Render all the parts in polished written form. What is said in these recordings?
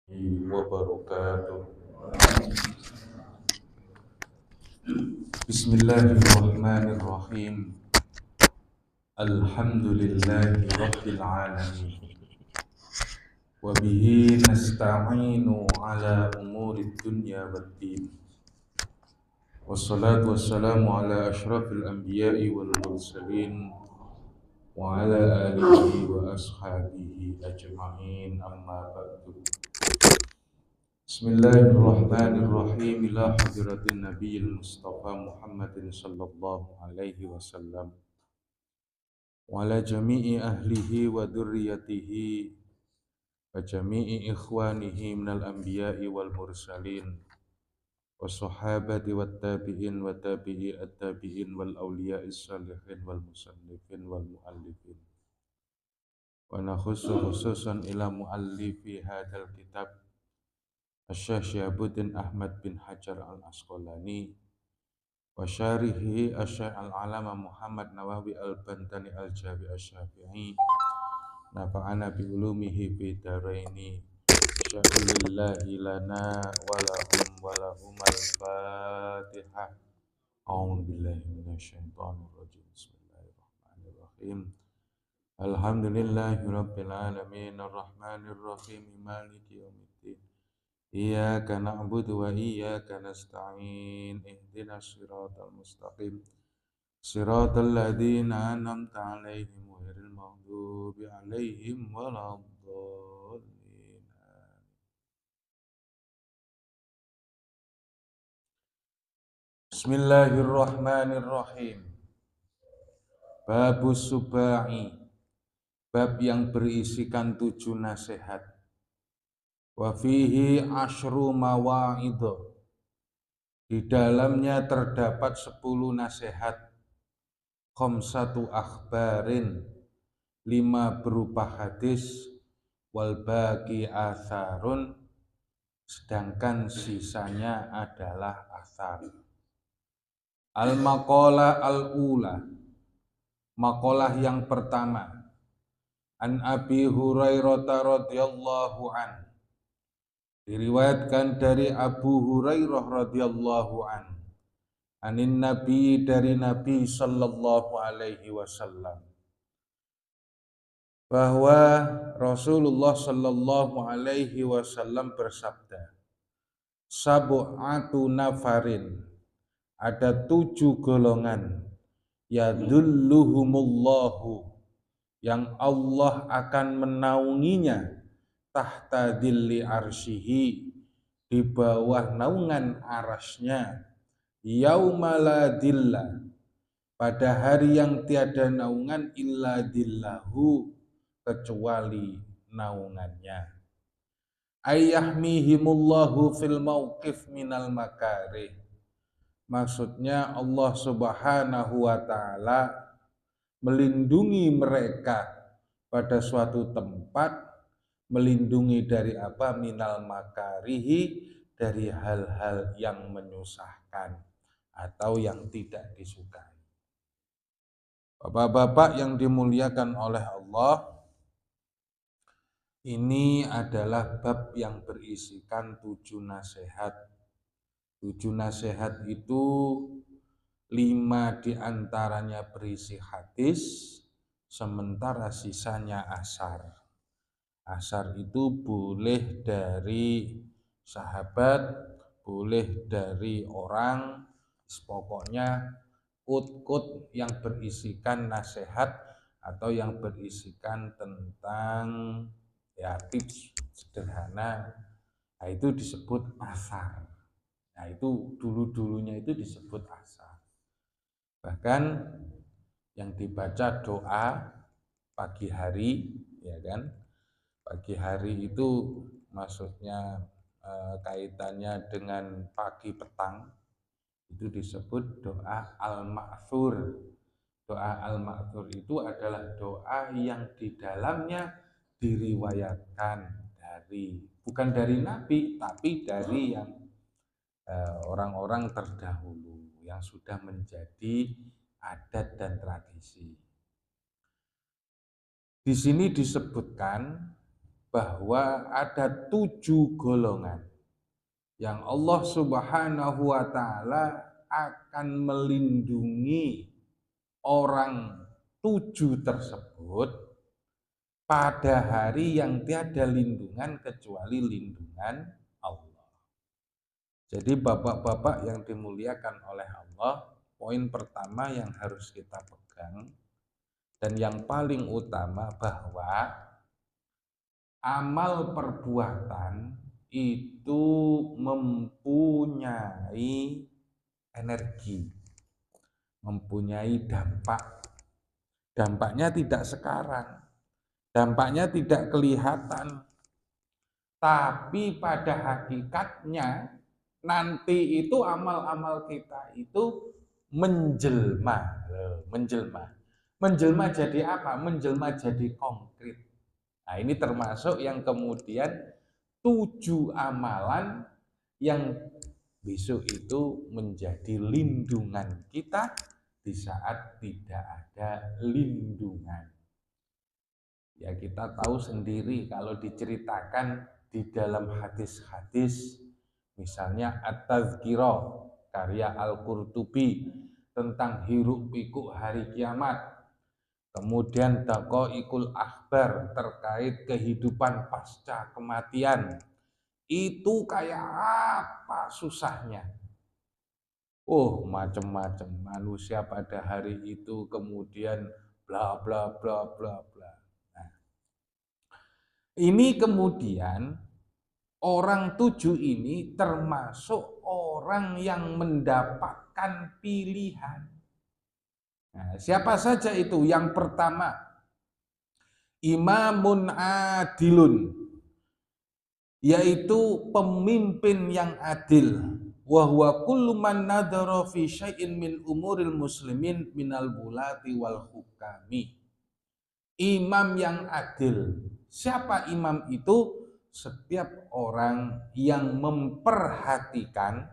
wabarakatuh. Bismillahirrahmanirrahim. Alhamdulillahi rabbil alamin. Wa bihi nasta'inu ala umuri dunya waddin. Wassalatu wassalamu ala ashrafil anbiya'i wal mursalin wa ala alihi wa ashabihi ajma'in, amma ba'du. Bismillahirrahmanirrahim. Ila hadratin Nabiyil Mustafa Muhammadin sallallahu alaihi wasallam wa ala jami'i ahlihi wa dzurriyyatihi wa jami'i ikhwanihi minal anbiya'i wal mursalin wa sahabati wat tabi'in wa tabi'i at-tabi'in wal awliya'is salihin wal musannifin wal muallifin. Wa nakhussu khususan ila muallifi hadzal kitab Asy-Syaikh Syihabuddin Ahmad bin Hajar Al-Asqalani wa syarihi Asy-Syaikh Al-Alama Muhammad Nawawi Al-Bantani Al-Jawi Asy-Syafi'i nafa'ana bi ulumihi fi daraini sya'ulillahi lana wa lahum wa lahumal Fatihah. A'udzu billahi minasyaitonir rajim. Bismillahirrahmanirrahim. Alhamdulillahi rabbil alamin arrahmanir rahim maliki yaumiddin. Iyyaka na'budu wa iyyaka nasta'in ihdinas siratal mustaqim siratal ladzina an'amta 'alaihim ghairil maghdubi 'alaihim waladdallin. Bismillahirrahmanirrahim. Babus Subai, bab yang berisikan 7 nasihat. Wa fihi asyru mawa'idh, di dalamnya terdapat 10 nasihat. Khamsatu akhbarin, 5 berupa hadis. Wal baqi atharun, sedangkan sisanya adalah athar. Al maqalah al ula, maqalah yang pertama. An Abi Hurairah radhiyallahu an, diriwayatkan dari Abu Hurairah radhiyallahu an, anin Nabi, dari Nabi sallallahu alaihi wasallam, bahwa Rasulullah sallallahu alaihi wasallam bersabda, sab'atu nafarin, ada 7 golongan, yadulluhumullahu, yang Allah akan menaunginya, tahta dhilli arsyihi, di bawah naungan arasnya, yaumala dhilla, pada hari yang tiada naungan illa dhillahu, kecuali naungannya. Ayyahmihimullahu fil mauqif minal makarih, maksudnya Allah subhanahu wa ta'ala melindungi mereka pada suatu tempat, melindungi dari apa? Minal makarihi, dari hal-hal yang menyusahkan atau yang tidak disukai. Bapak-bapak yang dimuliakan oleh Allah, ini adalah bab yang berisikan 7 nasihat. 7 nasihat itu 5 diantaranya berisi hadis, sementara sisanya asar. Asar itu boleh dari sahabat, boleh dari orang, pokoknya quote-quote yang berisikan nasihat atau yang berisikan tentang ya tips sederhana, nah itu disebut asar. Nah itu dulu-dulunya itu disebut asar. Bahkan yang dibaca doa pagi hari, ya kan? Pagi hari itu maksudnya kaitannya dengan pagi petang, itu disebut doa al-ma'thur. Doa al-ma'thur itu adalah doa yang di dalamnya diriwayatkan dari, bukan dari Nabi, tapi dari yang orang-orang terdahulu yang sudah menjadi adat dan tradisi. Di sini disebutkan bahwa ada 7 golongan yang Allah Subhanahu wa Ta'ala akan melindungi orang 7 tersebut pada hari yang tiada lindungan kecuali lindungan Allah. Jadi bapak-bapak yang dimuliakan oleh Allah, poin pertama yang harus kita pegang dan yang paling utama bahwa amal perbuatan itu mempunyai energi, mempunyai dampak. Dampaknya tidak sekarang, dampaknya tidak kelihatan, tapi pada hakikatnya nanti itu amal-amal kita itu menjelma. Menjelma jadi apa? Menjelma jadi konkret. Nah, ini termasuk yang kemudian 7 amalan yang besok itu menjadi lindungan kita di saat tidak ada lindungan. Ya, kita tahu sendiri kalau diceritakan di dalam hadis-hadis, misalnya At-Tazkirah karya Al-Qurtubi tentang hiruk pikuk hari kiamat, kemudian Daqaiqul Akhbar terkait kehidupan pasca kematian, itu kayak apa susahnya. Oh, macam-macam manusia pada hari itu, kemudian bla bla bla bla bla. Nah, ini kemudian orang 7 ini termasuk orang yang mendapatkan pilihan. Nah, siapa saja itu? Yang pertama, imamun adilun, yaitu pemimpin yang adil. Wa huwa kullu man nadhara fi syai'in min umuril muslimin minal bulati wal hukami. Imam yang adil. Siapa imam itu? Setiap orang yang memperhatikan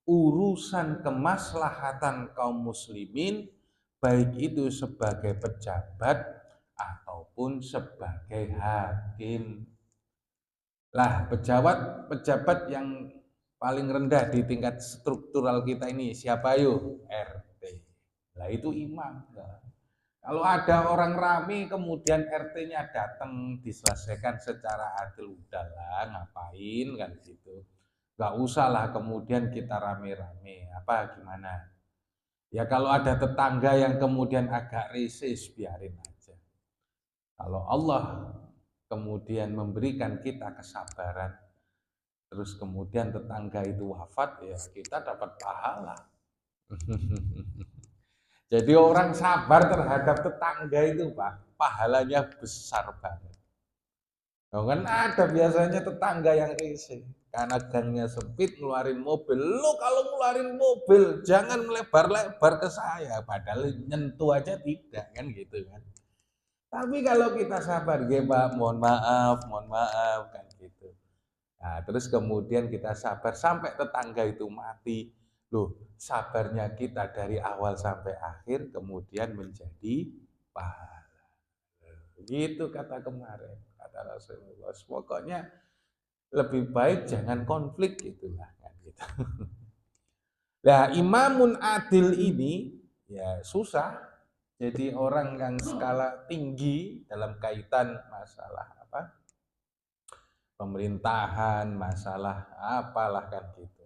urusan kemaslahatan kaum muslimin, baik itu sebagai pejabat ataupun sebagai hakim. Lah, pejabat yang paling rendah di tingkat struktural kita ini siapa yuk? RT. Lah, itu imam. Nah, kalau ada orang rame kemudian RT-nya datang diselesaikan secara adil, udahlah ngapain kan gitu. Gak usah lah kemudian kita rame-rame, apa gimana. Ya kalau ada tetangga yang kemudian agak resis, biarin aja. Kalau Allah kemudian memberikan kita kesabaran, terus kemudian tetangga itu wafat, ya kita dapat pahala. Jadi orang sabar terhadap tetangga itu, Pak, pahalanya besar banget. Kan ada biasanya tetangga yang risih karena gangnya sempit ngeluarin mobil. Lu kalau ngeluarin mobil jangan melebar-lebar ke saya, padahal nyentuh aja tidak kan gitu kan. Tapi kalau kita sabar, ya Pak, mohon maaf kan gitu. Nah, terus kemudian kita sabar sampai tetangga itu mati. Loh, sabarnya kita dari awal sampai akhir kemudian menjadi pahala. Gitu kata kemarin, kata Rasulullah. Pokoknya lebih baik jangan konflik gitulah kan gitu. Nah, imamun adil ini ya susah. Jadi orang yang skala tinggi dalam kaitan masalah apa? Pemerintahan, masalah apalah kan gitu.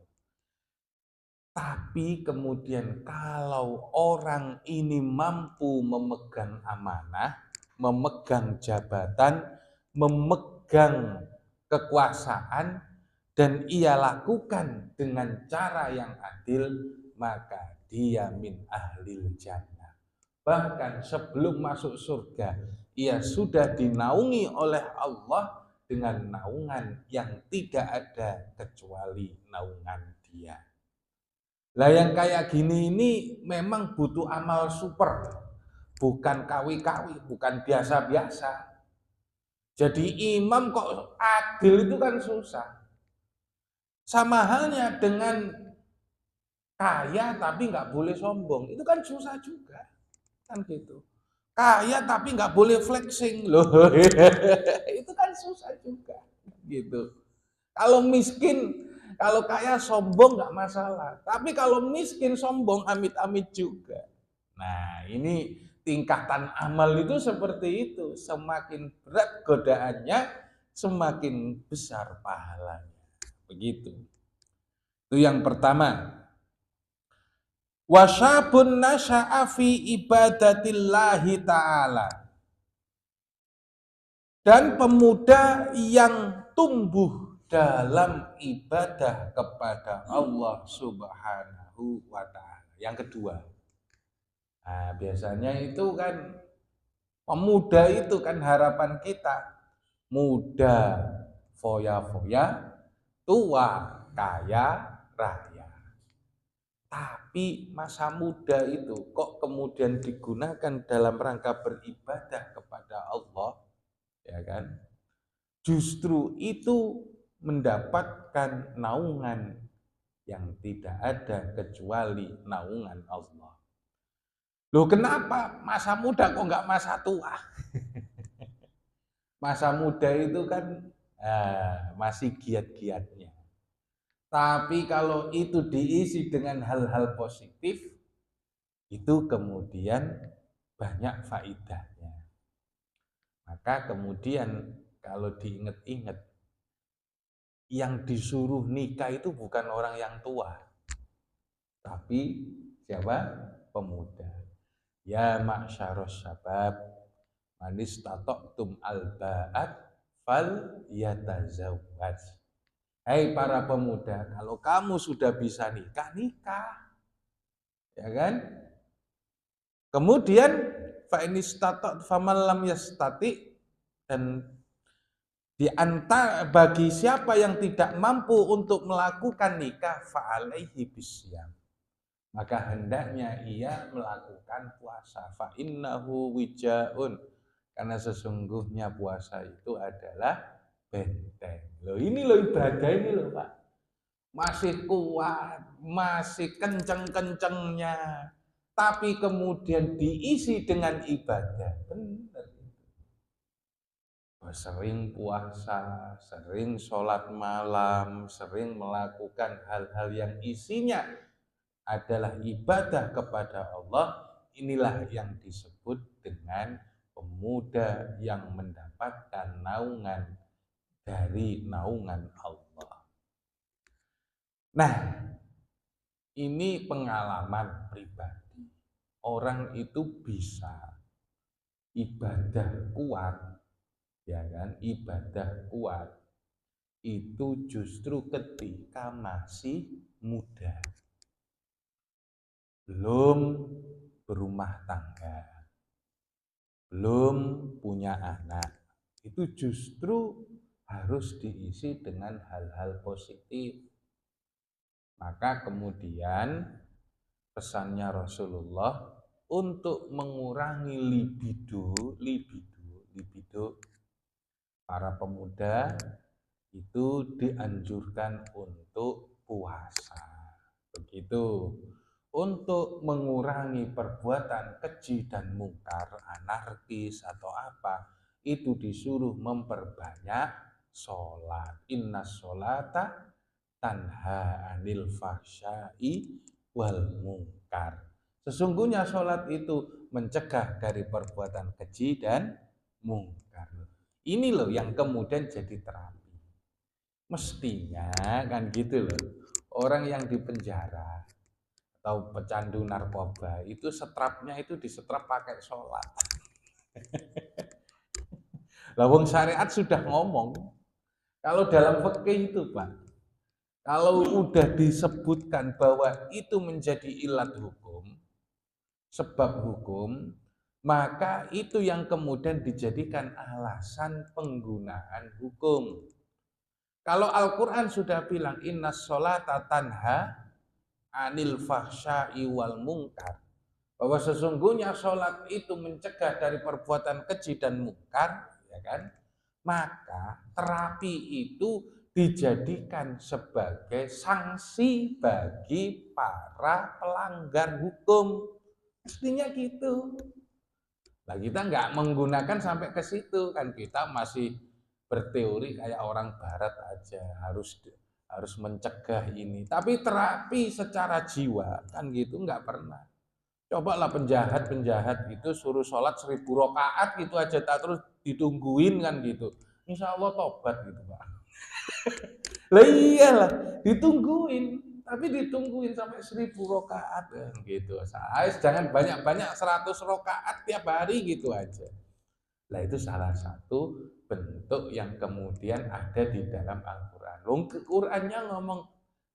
Tapi kemudian kalau orang ini mampu memegang amanah, memegang jabatan, memegang kekuasaan, dan ia lakukan dengan cara yang adil, maka dia min ahlil jannah. Bahkan sebelum masuk surga, ia sudah dinaungi oleh Allah dengan naungan yang tidak ada kecuali naungan dia. Lah yang kayak gini ini memang butuh amal super, bukan kawi-kawi, bukan biasa-biasa. Jadi imam kok adil itu kan susah. Sama halnya dengan kaya tapi nggak boleh sombong, itu kan susah juga, kan gitu. Kaya tapi nggak boleh flexing loh. Itu kan susah juga gitu. Kalau miskin, kalau kaya sombong nggak masalah. Tapi kalau miskin sombong amit-amit juga. Nah, ini tingkatan amal itu seperti itu. Semakin berat godaannya, semakin besar pahalanya. Begitu. Itu yang pertama. Wasyabun nasya'a fi ibadatillahi ta'ala. Dan pemuda yang tumbuh dalam ibadah kepada Allah Subhanahu wa Ta'ala. Yang kedua, nah, biasanya itu kan pemuda itu kan harapan kita, muda foya-foya, tua kaya raya. Tapi masa muda itu kok kemudian digunakan dalam rangka beribadah kepada Allah, ya kan? Justru itu mendapatkan naungan yang tidak ada kecuali naungan Allah. Loh kenapa masa muda kok nggak masa tua? Masa muda itu kan masih giat-giatnya. Tapi kalau itu diisi dengan hal-hal positif, itu kemudian banyak faedahnya. Maka kemudian kalau diingat-ingat, yang disuruh nikah itu bukan orang yang tua, tapi siapa? Pemuda. Ya ma'syaros sabab manis tatoktum alba'at fal yatazawwaj. Hai para pemuda, kalau kamu sudah bisa nikah, nikah. Ya kan? Kemudian fa inistatok faman lam yastati, dan di antara bagi siapa yang tidak mampu untuk melakukan nikah fa'alaihi bisyam, maka hendaknya ia melakukan puasa. Fa innahu wijaun, karena sesungguhnya puasa itu adalah benteng. Loh ini loh ibadah ini loh Pak. Masih kuat, masih kenceng-kencengnya, tapi kemudian diisi dengan ibadah. Benar. Sering puasa, sering sholat malam, sering melakukan hal-hal yang isinya adalah ibadah kepada Allah. Inilah yang disebut dengan pemuda yang mendapatkan naungan dari naungan Allah. Nah, ini pengalaman pribadi. Orang itu bisa ibadah kuat, ya kan? Ibadah kuat itu justru ketika masih muda, belum berumah tangga, belum punya anak. Itu justru harus diisi dengan hal-hal positif. Maka kemudian pesannya Rasulullah untuk mengurangi libido para pemuda itu dianjurkan untuk puasa. Begitu. Untuk mengurangi perbuatan keji dan mungkar, anarkis atau apa, itu disuruh memperbanyak sholat. Inna sholata tanha anil fahsyai wal mungkar. Sesungguhnya sholat itu mencegah dari perbuatan keji dan mungkar. Ini loh yang kemudian jadi terapi. Mestinya kan gitu loh. Orang yang di penjara atau pecandu narkoba itu setrapnya itu disetrap pakai sholat. Lawang syariat sudah ngomong. Kalau dalam fikih itu Pak, kalau udah disebutkan bahwa itu menjadi ilat hukum, sebab hukum, maka itu yang kemudian dijadikan alasan penggunaan hukum. Kalau Al-Quran sudah bilang inna sholata tanha anil fahsya'i wal mungkar, bahwa sesungguhnya sholat itu mencegah dari perbuatan keji dan mungkar, ya kan? Maka terapi itu dijadikan sebagai sanksi bagi para pelanggar hukum. Mestinya gitu. Nah, kita nggak menggunakan sampai ke situ kan, kita masih berteori kayak orang barat aja, harus mencegah ini. Tapi terapi secara jiwa kan gitu nggak pernah. Cobalah penjahat-penjahat itu suruh sholat 1000 rakaat gitu aja, tak terus ditungguin kan gitu. Insya Allah tobat gitu Pak. Lah iyalah, ditungguin. Tapi ditungguin sampai 1000 rakaat kan gitu. Saya jangan banyak-banyak 100 rakaat tiap hari gitu aja. Nah itu salah satu bentuk yang kemudian ada di dalam Al-Quran. Qurannya ngomong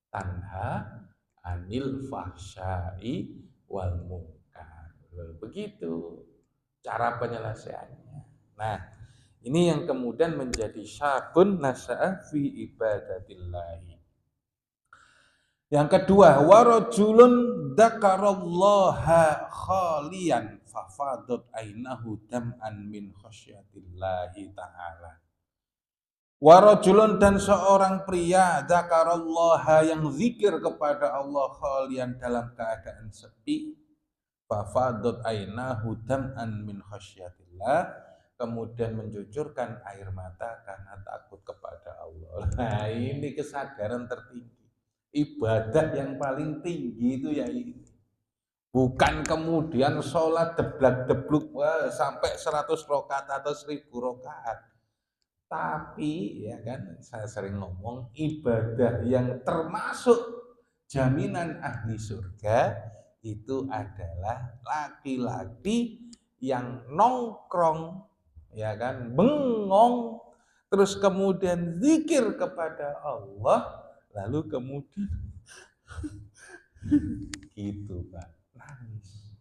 tanha anil fahsyai wal munkar. Begitu cara penyelesaiannya. Nah, ini yang kemudian menjadi syabun nasa'a fi ibadatillahi. Yang kedua, warajulun dzakarallaha khalian fafadat ainahu dam'an min khasyatillahi ta'ala. Warajulun dan seorang pria dzakarallaha yang zikir kepada Allah khalian dalam keadaan sepi, fafadat ainahu dam'an min khasyatillah, kemudian mencucurkan air mata karena takut kepada Allah. Nah, ini kesadaran tertinggi. Ibadah yang paling tinggi itu ya ini. Bukan kemudian sholat deblak-debluk sampai 100 rakaat atau 1000 rakaat. Tapi ya kan saya sering ngomong ibadah yang termasuk jaminan ahli surga itu adalah laki-laki yang nongkrong ya kan bengong terus kemudian zikir kepada Allah lalu kemudian gitu Pak nangis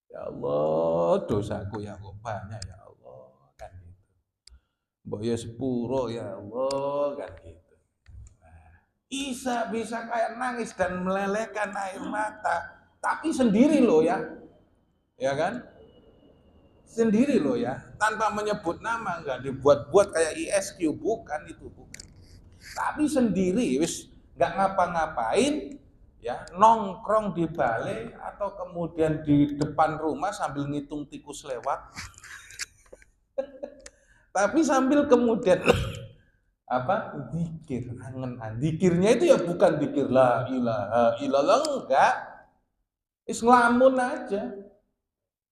ya Allah dosaku ya kok banyak ya Allah kan gitu mbok ya sepuro ya Allah kan gitu bisa kayak nangis dan melelehkan air mata tapi sendiri loh ya kan sendiri loh ya tanpa menyebut nama nggak dibuat-buat kayak ISQ bukan itu bukan tapi sendiri wis nggak ngapa-ngapain ya nongkrong di balai atau kemudian di depan rumah sambil ngitung tikus lewat tapi sambil kemudian apa zikir angen-angen zikirnya itu ya bukan zikir la ilaha illallah enggak is ngelamun aja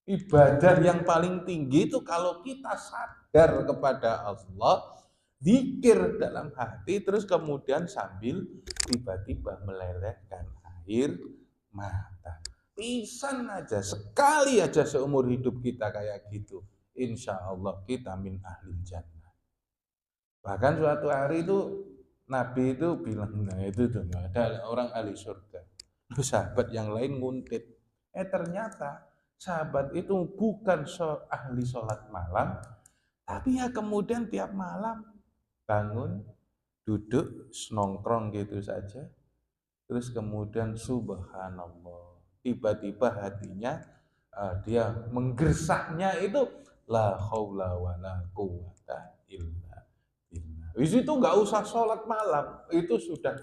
ibadah yang paling tinggi itu kalau kita sadar kepada Allah zikir dalam hati terus kemudian sambil tiba-tiba melelehkan air mata pisan aja sekali aja seumur hidup kita kayak gitu insya Allah kita min ahli jannah bahkan suatu hari itu Nabi itu bilang nah itu tuh ada orang ahli surga sahabat yang lain nguntit ternyata sahabat itu bukan ahli sholat malam tapi ya kemudian tiap malam bangun duduk nongkrong gitu saja terus kemudian subhanallah tiba-tiba hatinya dia menggersaknya itu la haula wala quwata illa billah. Di situ nggak usah sholat malam itu sudah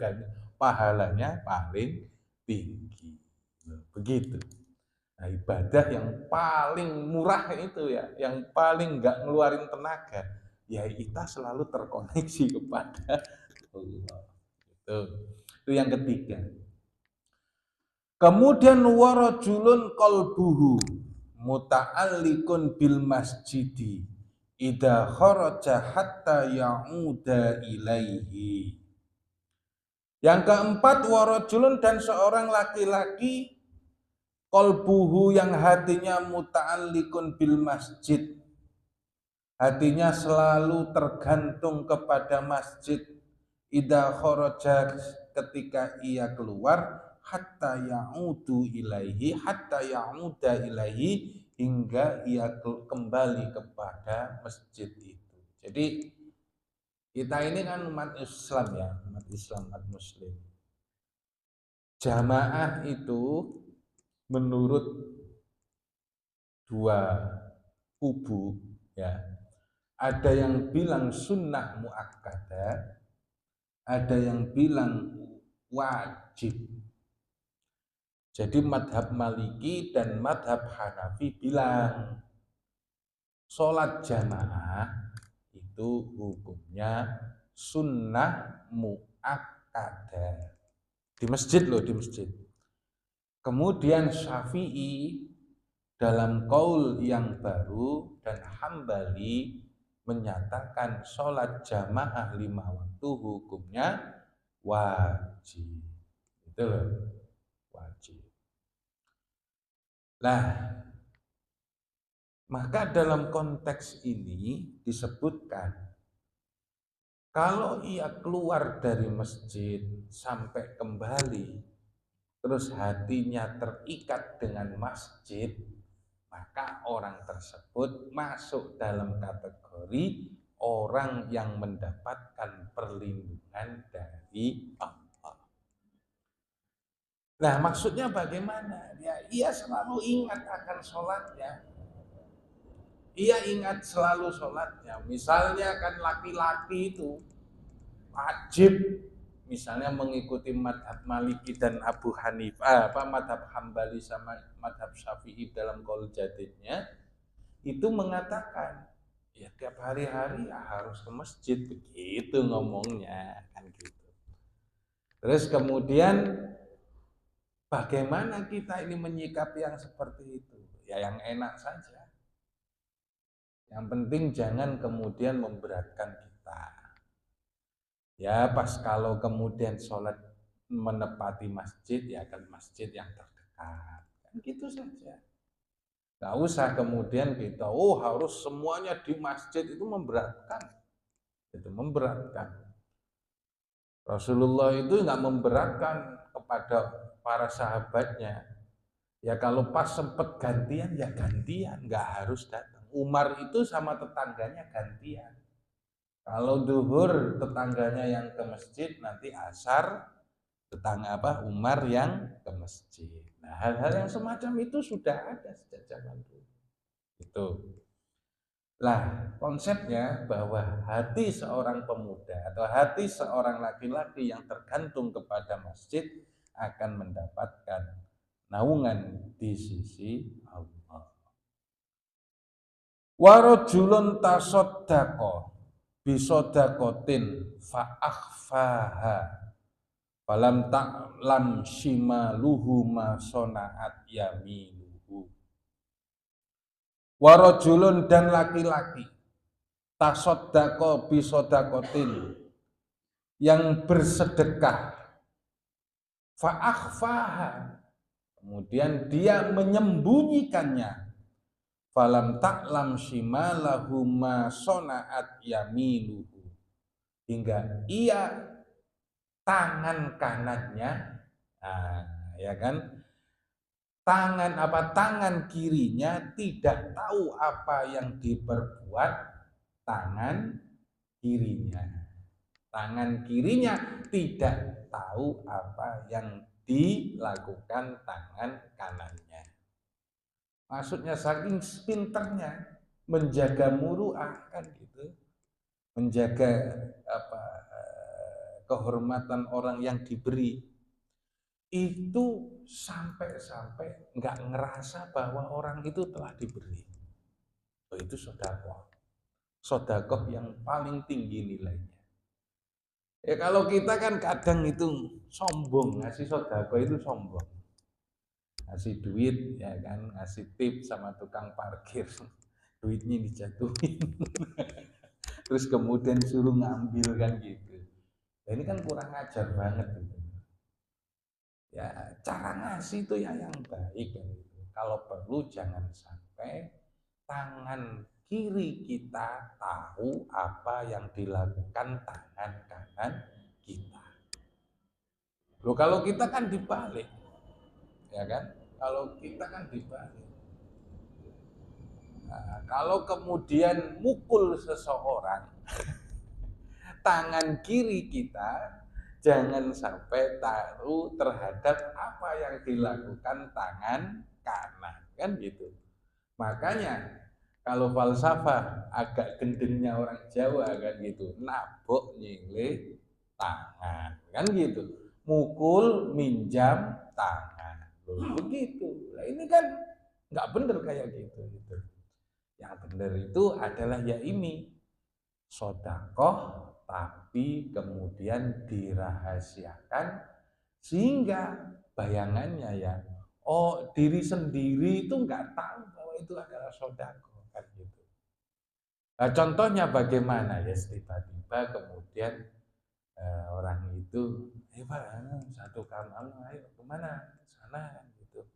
pahalanya paling tinggi begitu. Nah, ibadah yang paling murah itu ya, yang paling nggak ngeluarin tenaga, ya kita selalu terkoneksi kepada Allah. Itu yang ketiga. Kemudian warajulun qalbuhu muta'alliqun bil masjidi idza kharaja hatta ya'uda ilaihi. Yang keempat warajulun dan seorang laki-laki qalbuhu yang hatinya muta'alliqun bil masjid. Hatinya selalu tergantung kepada masjid. Idza kharaja ketika ia keluar hatta ya'udu ilaihi hatta ya'uda ilaihi hingga ia kembali kepada masjid itu. Jadi kita ini kan umat Islam ya, umat Islam, umat Muslim. Jamaah itu menurut dua kubu ya. Ada yang bilang sunnah muakkadah, ada yang bilang wajib. Jadi madhab Maliki dan madhab Hanafi bilang sholat jamaah itu hukumnya sunnah muakkadah. Di masjid loh, di masjid. Kemudian Syafi'i dalam qaul yang baru dan Hambali menyatakan sholat jamaah 5 waktu hukumnya wajib. Itu loh, wajib. Nah, maka dalam konteks ini disebutkan kalau ia keluar dari masjid sampai kembali terus hatinya terikat dengan masjid, maka orang tersebut masuk dalam kategori orang yang mendapatkan perlindungan dari Allah. Nah, maksudnya bagaimana? Ya, ia selalu ingat akan sholatnya. Ia ingat selalu sholatnya. Misalnya kan laki-laki itu wajib misalnya mengikuti madhab Maliki dan Abu Hanifah, madhab Hambali sama madhab Syafi'i dalam qaul jadidnya, itu mengatakan ya tiap hari-hari ya harus ke masjid, begitu ngomongnya kan gitu. Terus kemudian bagaimana kita ini menyikapi yang seperti itu? Ya yang enak saja. Yang penting jangan kemudian memberatkan kita. Ya pas kalau kemudian sholat menepati masjid, ya kan masjid yang terdekat. Kan gitu saja. Gak usah kemudian kita, harus semuanya di masjid, itu memberatkan. Itu memberatkan. Rasulullah itu nggak memberatkan kepada para sahabatnya. Ya kalau pas sempet gantian, ya gantian, nggak harus datang. Umar itu sama tetangganya gantian. Kalau duhur tetangganya yang ke masjid, nanti asar tetangga Umar yang ke masjid. Nah, hal-hal yang semacam itu sudah ada sejak zaman dulu. Itu. Lah, konsepnya bahwa hati seorang pemuda atau hati seorang laki-laki yang tergantung kepada masjid akan mendapatkan naungan di sisi Allah. Warajulun tasaddaqa bisodakotin fa'akhfaha falam ta'lam shimaluhu ma sona'at yaminuhu. Warajulun dan laki-laki tasaddaqa bisodakotin yang bersedekah fa'akhfaha, kemudian dia menyembunyikannya, falam ta'lam shimalahu ma sona'at yaminuhu, hingga ia tangan kanannya, ya kan, tangan kirinya tidak tahu apa yang diperbuat tangan kirinya. Tangan kirinya tidak tahu apa yang dilakukan tangan kanannya. Maksudnya saking pinternya menjaga muruah kan gitu. Menjaga kehormatan orang yang diberi. Itu sampai nggak ngerasa bahwa orang itu telah diberi. Itu sedekah. Sedekah yang paling tinggi nilainya. Ya kalau kita kan kadang itu sombong, ngasih sedekah itu sombong. Ngasih duit ya kan, ngasih tip sama tukang parkir. Duitnya dijatuhin. Terus kemudian suruh ngambil kan gitu. Nah, ini kan kurang ajar banget gitu. Ya cara ngasih itu ya yang baik kan gitu. Kalau perlu jangan sampai tangan kiri kita tahu apa yang dilakukan tangan kanan kita. Loh kalau kita kan dibalik, ya kan? Kalau kita kan dibalik. Nah, kalau kemudian mukul seseorang, tangan kiri kita jangan sampai tahu terhadap apa yang dilakukan tangan kanan, kan gitu. Makanya kalau falsafah agak gendengnya orang Jawa kan gitu, nabok nyilih tangan, kan gitu. Mukul minjam tangan, begitu. Nah, ini kan nggak bener kayak gitu. Yang benar itu adalah ya ini, sodakoh tapi kemudian dirahasiakan sehingga bayangannya ya, oh diri sendiri itu nggak tahu bahwa itu adalah sodakoh kan gitu. Nah, contohnya bagaimana ya, tiba-tiba kemudian orang itu, Pak, satu kamar, ayo kemana? Sana kan gitu.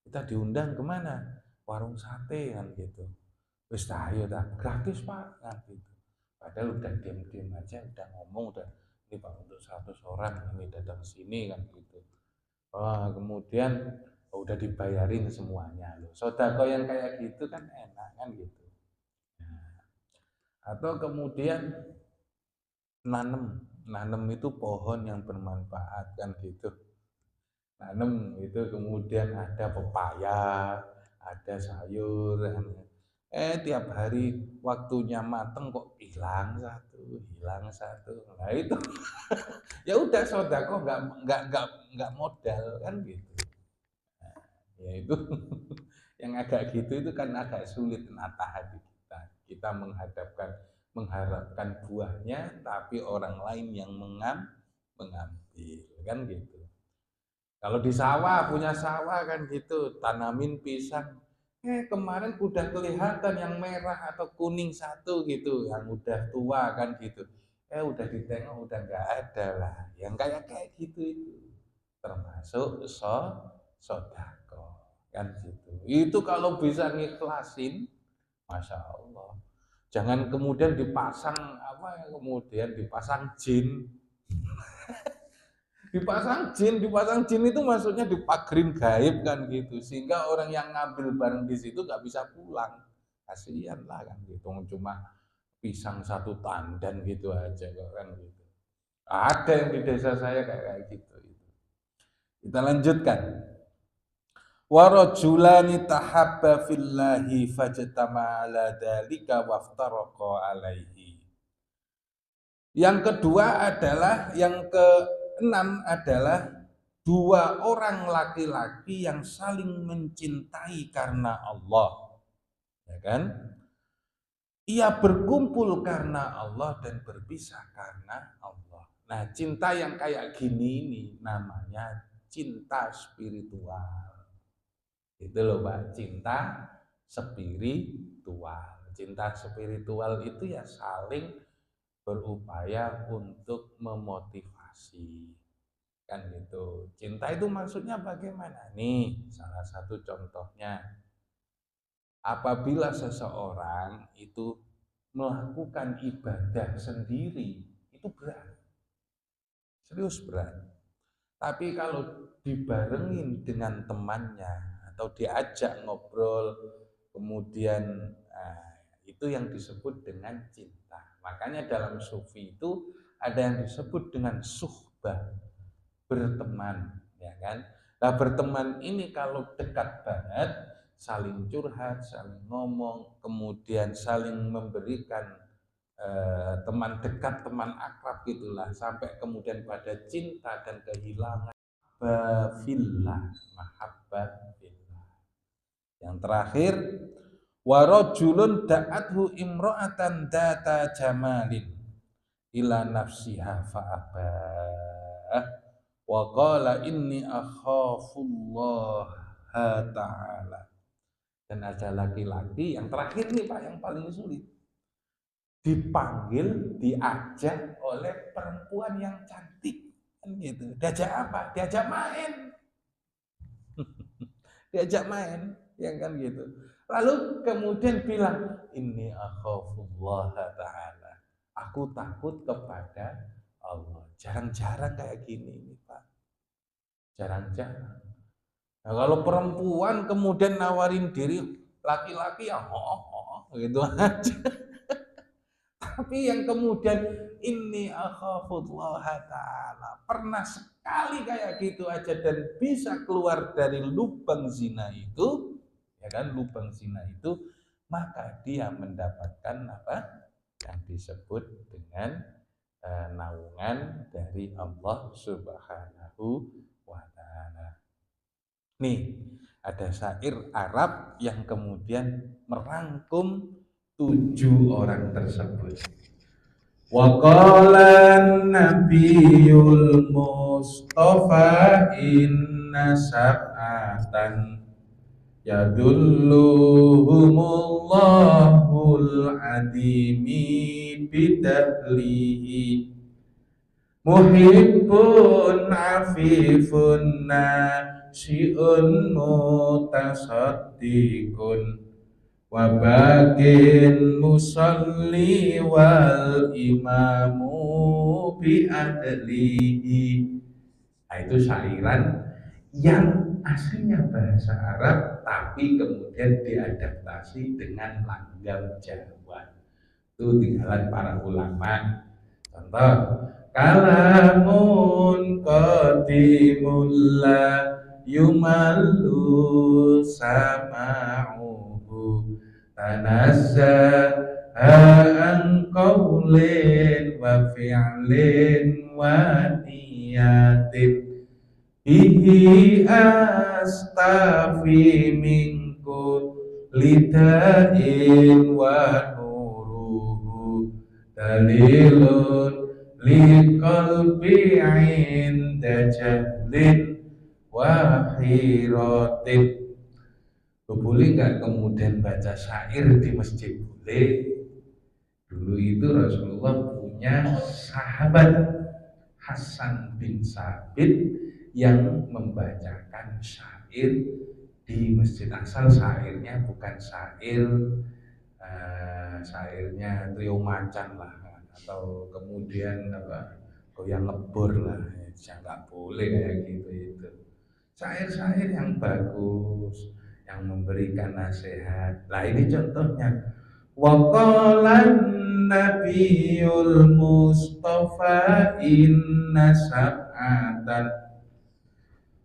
Kita diundang kemana? Warung sate kan gitu. Wis ayo dah, gratis Pak kan gitu. Padahal udah diam-diam aja, udah ngomong, udah ini Pak untuk 100 orang ini datang sini kan gitu. Oh, kemudian udah dibayarin semuanya loh. Sodako yang kayak gitu kan enak kan gitu. Nah, atau kemudian nanem, nanem itu pohon yang bermanfaat kan gitu. Nanem itu kemudian ada pepaya, ada sayur, tiap hari waktunya mateng kok hilang satu. Nah itu ya udah sodako nggak modal kan gitu. Nah, ya itu yang agak gitu itu kan agak sulit nata hati kita. Kita mengharapkan buahnya, tapi orang lain yang mengambil kan gitu. Kalau di sawah, punya sawah kan gitu, tanamin pisang. Kemarin udah kelihatan yang merah atau kuning satu gitu, yang udah tua kan gitu. Udah ditengok udah nggak ada lah. Yang kayak gitu itu termasuk sodako kan gitu. Itu kalau bisa ngikhlasin, masya Allah. Jangan kemudian dipasang apa ya, kemudian dipasang jin. Dipasang jin itu maksudnya dipagerin gaib kan gitu, sehingga orang yang ngambil barang di situ nggak bisa pulang. Kasihan lah kan gitu, cuma pisang satu tandan gitu aja kan gitu. Ada yang di desa saya kayak gitu. Kita lanjutkan. Warajulani tahabba fillahi fajtama ala dalika waftaraqa alaihi. Yang kedua adalah, yang keenam adalah dua orang laki-laki yang saling mencintai karena Allah, ya kan? Ia berkumpul karena Allah dan berpisah karena Allah. Nah, cinta yang kayak gini ini namanya cinta spiritual. Itu loh Pak, cinta spiritual. Cinta spiritual itu ya saling berupaya untuk memotivasi kan gitu. Cinta itu maksudnya bagaimana? Nih, salah satu contohnya, apabila seseorang itu melakukan ibadah sendiri, itu berat, serius berat. Tapi kalau dibarengin dengan temannya atau diajak ngobrol, kemudian itu yang disebut dengan cinta. Makanya dalam sufi itu ada yang disebut dengan suhbah, berteman, ya kan? Nah, berteman ini kalau dekat banget, saling curhat, saling ngomong, kemudian saling memberikan teman dekat, teman akrab gitulah, sampai kemudian pada cinta dan kehilangan fillah, mahabbah fillah. Yang terakhir, warajulun da'athu imra'atan data jamalin ila nafsiha fa'abah wa qala inni akhafullah ta'ala. Dan ada laki-laki yang terakhir nih Pak, yang paling sulit, dipanggil, diajak oleh perempuan yang cantik kan gitu. Diajak apa? Diajak main. Diajak main, ya kan gitu. Lalu kemudian bilang, inni akhafullah ta'ala. Aku takut kepada Allah. Jarang-jarang kayak gini nih Pak. Jarang-jarang. Nah, kalau perempuan kemudian nawarin diri laki-laki ya gitu aja. Tapi yang kemudian ini akhafullah ta'ala, pernah sekali kayak gitu aja dan bisa keluar dari lubang zina itu, ya kan, lubang zina itu, maka dia mendapatkan apa yang disebut dengan naungan dari Allah Subhanahu wa ta'ala. Nih, Ada syair Arab yang kemudian merangkum 7 orang tersebut. Wa qala nabiyul mustafa inna sab'atan yadulluhumullahul adimi bidahlihi muhibbun afifun nasyi'un mutasaddiqun wabakin musalli wal imamu bi'adlihi. Nah, itu syairan yang aslinya bahasa Arab tapi kemudian diadaptasi dengan langgam Jawa. Itu tinggalan para ulama. Contoh, kalamun qadimul la yumallu sama'uhu tanazzaha qaulin wa fi'lin wa niyatin bihi astafi minku lidain wa nuruhu dalilun liqalbi inda jahlin wahiratin. Boleh nggak kemudian baca syair di masjid? Boleh. Dulu itu Rasulullah punya sahabat Hasan bin Sabit yang membacakan syair di masjid. Asal syairnya bukan syairnya trio macan lah, atau kemudian goyang ngebor lah, ya nggak boleh kayak gitu itu. Syair-syair yang bagus, yang memberikan nasihat. Nah, ini contohnya. Wa qala nabiyul mustafa inna sab'atan.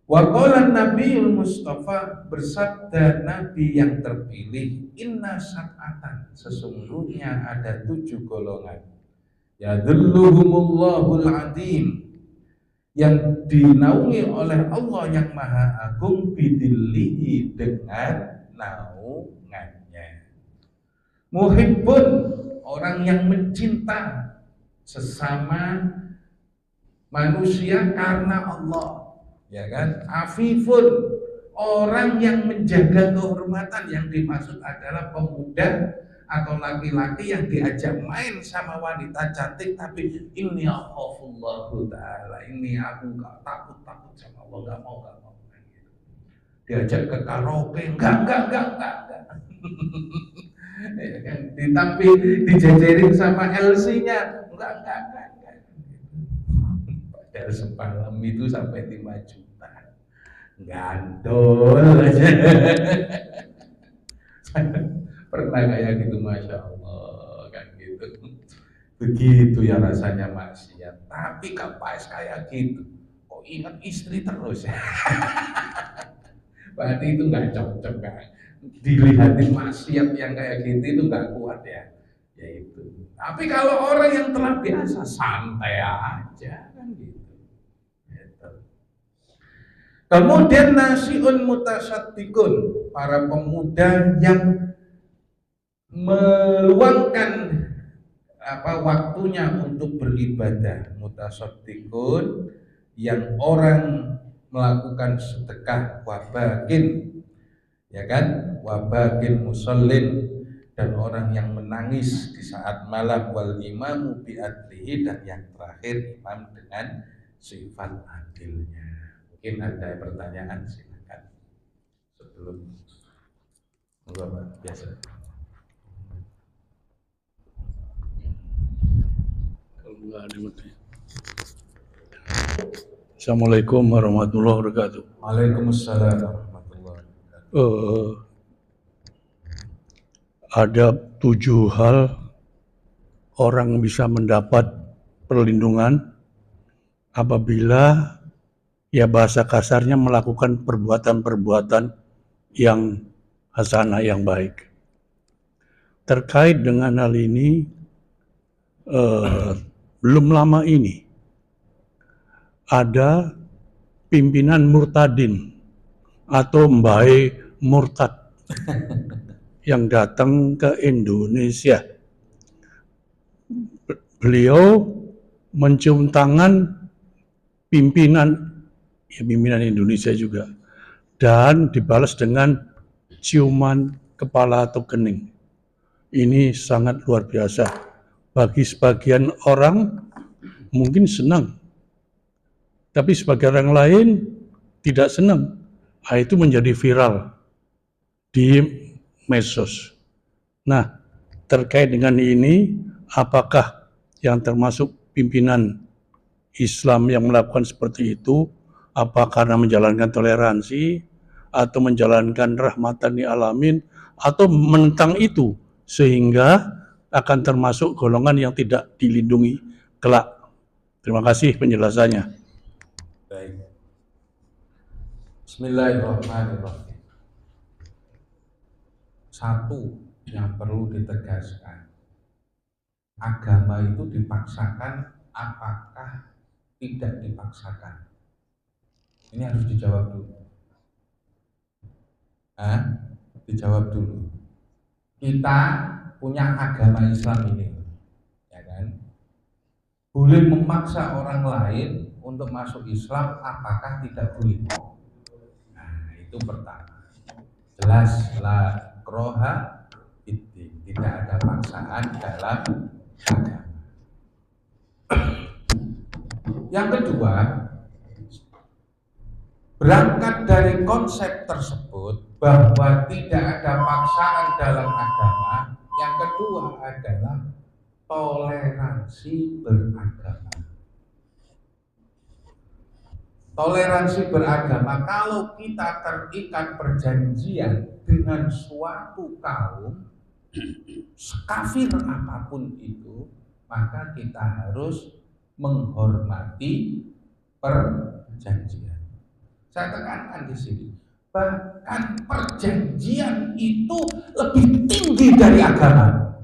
Wa qala nabiyul mustafa, bersabda nabi yang terpilih, inna sab'atan, sesungguhnya ada 7 golongan. Yadulluhumullahul adim, yang dinaungi oleh Allah yang maha agung, bidillihi, dengan naungannya. Muhibbun, orang yang mencinta sesama manusia karena Allah, ya kan? Afifun, orang yang menjaga kehormatan. Yang dimaksud adalah pemuda atau laki-laki yang diajak main sama wanita cantik, tapi ini akhafullahu ta'ala, ini aku gak takut sama Allah, gak mau gitu. Diajak ke karaoke, enggak. Ya kan? Tapi dijajarin sama LC-nya, enggak. Padahal semalam itu sampai 5 juta, gandol aja. Pernah kayak gitu, Masya Allah, kan gitu. Begitu ya rasanya maksiat. Tapi pas kayak gitu, kok ingat istri terus ya? Berarti itu nggak cocok kan? Dilihatin maksiat yang kayak gitu itu nggak kuat ya. Ya itu. Tapi kalau orang yang telah biasa, santai aja kan gitu. Kemudian nasiun mutasaddiqun, para pemuda yang meluangkan waktunya untuk beribadah. Mutasaddiqun, yang orang melakukan sedekah. Wabakin, ya kan? Wabakin musallin, dan orang yang menangis di saat malam. Wal imamu bi'adlihi, dan yang terakhir imam dengan sifat adilnya. Mungkin ada pertanyaan, silakan sebelum biasa. Assalamualaikum warahmatullahi wabarakatuh. Waalaikumsalam warahmatullahi wabarakatuh. Ada 7 hal orang bisa mendapat perlindungan apabila ya bahasa kasarnya melakukan perbuatan-perbuatan yang hasanah, yang baik. Terkait dengan hal ini, belum lama ini ada pimpinan murtadin atau Mbae Murtad yang datang ke Indonesia. Beliau mencium tangan pimpinan Indonesia juga, dan dibalas dengan ciuman kepala atau kening. Ini sangat luar biasa. Bagi sebagian orang mungkin senang, tapi sebagian orang lain tidak senang. Itu menjadi viral di medsos. Nah, terkait dengan ini, apakah yang termasuk pimpinan Islam yang melakukan seperti itu, apa karena menjalankan toleransi, atau menjalankan rahmatan lil alamin, atau menentang itu, sehingga akan termasuk golongan yang tidak dilindungi kelak. Terima kasih penjelasannya. Baik. Bismillahirrahmanirrahim. Satu yang perlu ditegaskan, agama itu dipaksakan apakah tidak dipaksakan? Ini harus dijawab dulu. Dijawab dulu. Kita punya agama Islam ini, ya kan? Boleh memaksa orang lain untuk masuk Islam, apakah tidak boleh? Nah, itu pertama. Jelas la ikraha fiddin, tidak ada paksaan dalam agama. Yang kedua, berangkat dari konsep tersebut bahwa tidak ada paksaan dalam agama, yang kedua adalah toleransi beragama. Toleransi beragama, kalau kita terikat perjanjian dengan suatu kaum, sekafir apapun itu, maka kita harus menghormati perjanjian. Saya tekankan di sini, bahkan perjanjian itu lebih tinggi dari agama.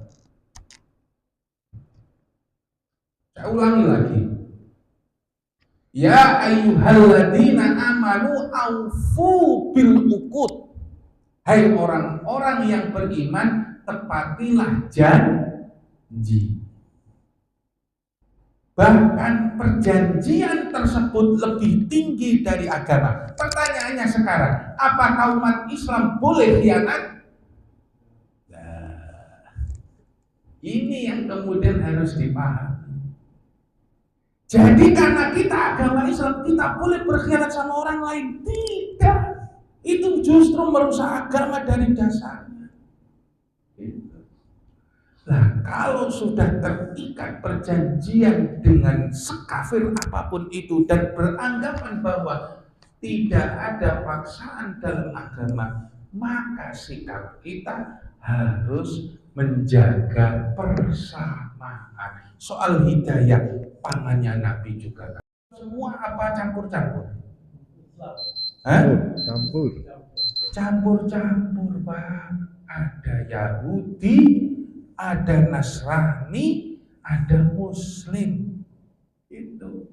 Saya ulangi lagi. Ya ayyuhalladzina amanu aufu bil uqud. Hai orang-orang yang beriman, tepatilah janji. Bahkan perjanjian tersebut lebih tinggi dari agama. Pertanyaannya sekarang, apakah umat Islam boleh khianat? Nah, ini yang kemudian harus dipahami. Jadi karena kita agama Islam, kita boleh berkhianat sama orang lain? Tidak. Itu justru merusak agama dari dasarnya. Nah, kalau sudah terikat perjanjian dengan sekafir apapun itu dan beranggapan bahwa tidak ada paksaan dalam agama, maka sikap kita harus menjaga persamaan. Soal hidayah, pangannya Nabi juga. Semua apa campur-campur? Campur-campur, Pak. Ada Yahudi, ada Nasrani, ada Muslim. Itu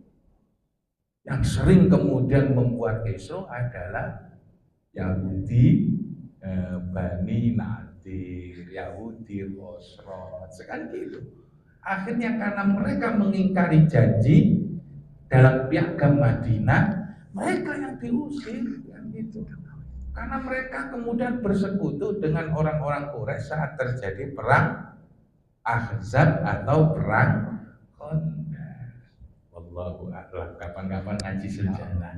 yang sering kemudian membuat kisruh adalah Yahudi Bani Nadir, Yahudi Rosrod, sekarang gitu. Akhirnya karena mereka mengingkari janji dalam piagam Madinah, mereka yang diusir, kan gitu. Karena mereka kemudian bersekutu dengan orang-orang Quraisy saat terjadi perang Ahzab atau perang Khandaq. Wallahu a'lam. Kapan-kapan ngaji sejarah.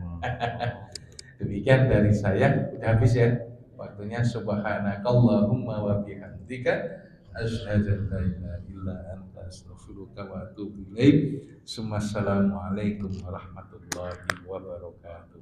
Demikian dari saya, udah habis ya waktunya. Subhanakallahumma wa bihamdika asyhadu an la ilaha illa anta astaghfiruka wa atubu ilaik. Assalamualaikum warahmatullahi wabarakatuh.